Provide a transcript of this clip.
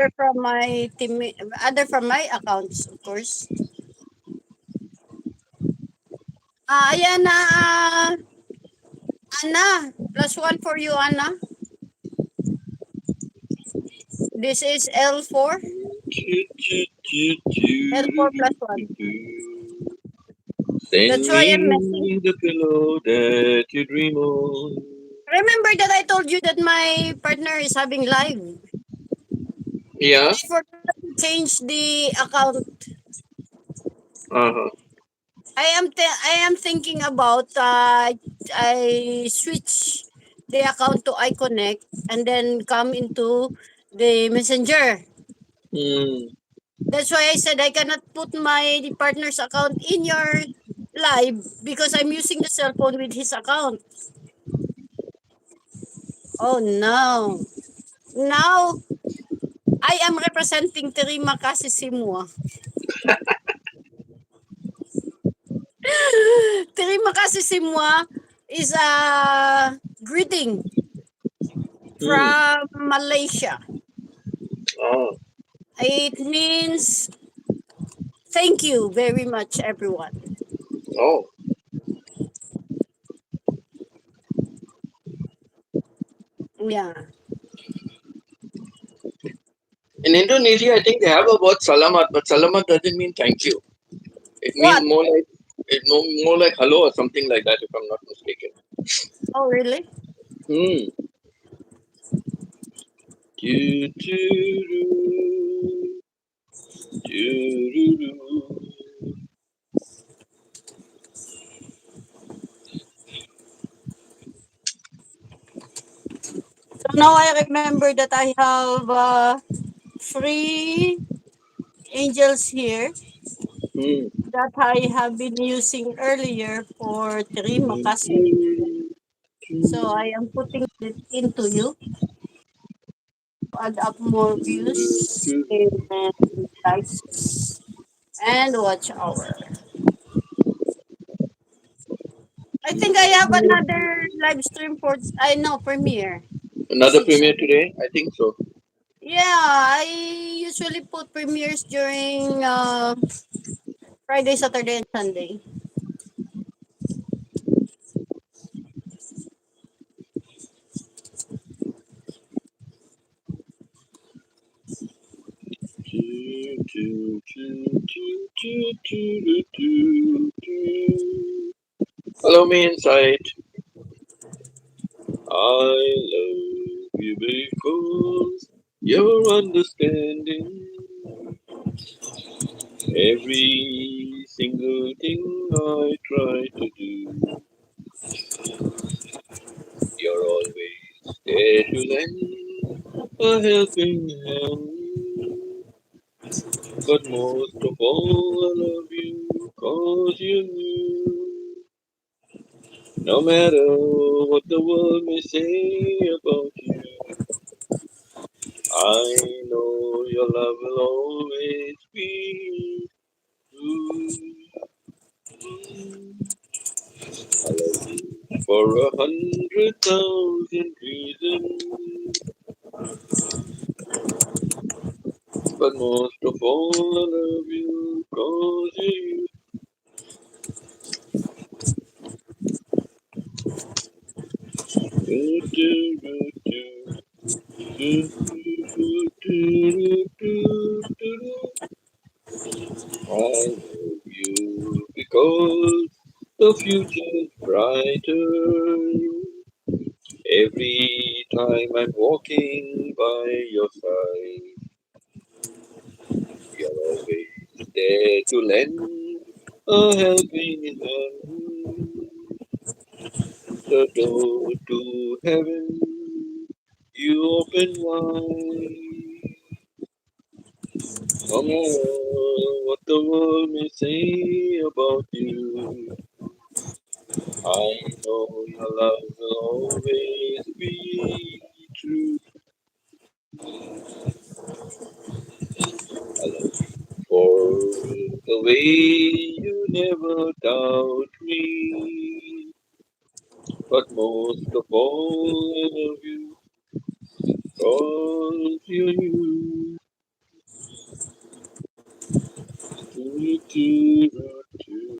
other from my team, other from my accounts, of course. Ayan na, Anna. Plus one for you, Anna. This is L4. L4 plus one. Send That's why I'm messing. me the pillow that you dream on. Remember that I told you that my partner is having live. And Yeah. I forgot to change the account. Uh-huh. I am thinking about I switch the account to iConnect and then come into the messenger. Hmm. That's why I said I cannot put my partner's account in your live because I'm using the cell phone with his account. Oh no. Now I am representing Terima Kasisimwa. Terima Kasisimwa is a greeting Hmm. from Malaysia. Oh. It means thank you very much, everyone. Oh. Yeah. In Indonesia, I think they have a word salamat, but salamat doesn't mean thank you. It means What? more like hello or something like that, if I'm not mistaken. Oh, really? Hmm. Do, do, do, do, do, do. So now I remember that I have three angels here Hmm. that I have been using earlier for Terima Do, Kasi. do, So I do, am putting it into you to add up more views do. and likes and watch hour. I think I have another live stream for I know premiere. This Another is premiere today? I think so. yeah. I usually put premieres during Friday, Saturday, and Sunday. Do, do, do, do, do, do, do, do. Follow me inside. I love you because you're understanding every single thing I try to do. You're always there to lend a helping hand. But most of all, I love you cause you knew. No matter what the world may say about you, I know your love will always be true. I love you for 100,000 reasons, but most of all, I love you cause you. Do, do, do, do, do, do, do, do, do, do. I love you because the future's brighter. Every time I'm walking by your side, you're always there to lend a helping hand. The door to heaven you open wide. No matter what the world may say about you, I know your love will always be true. I love you for the way you never doubt me. But most of all, I love you cause you're you. to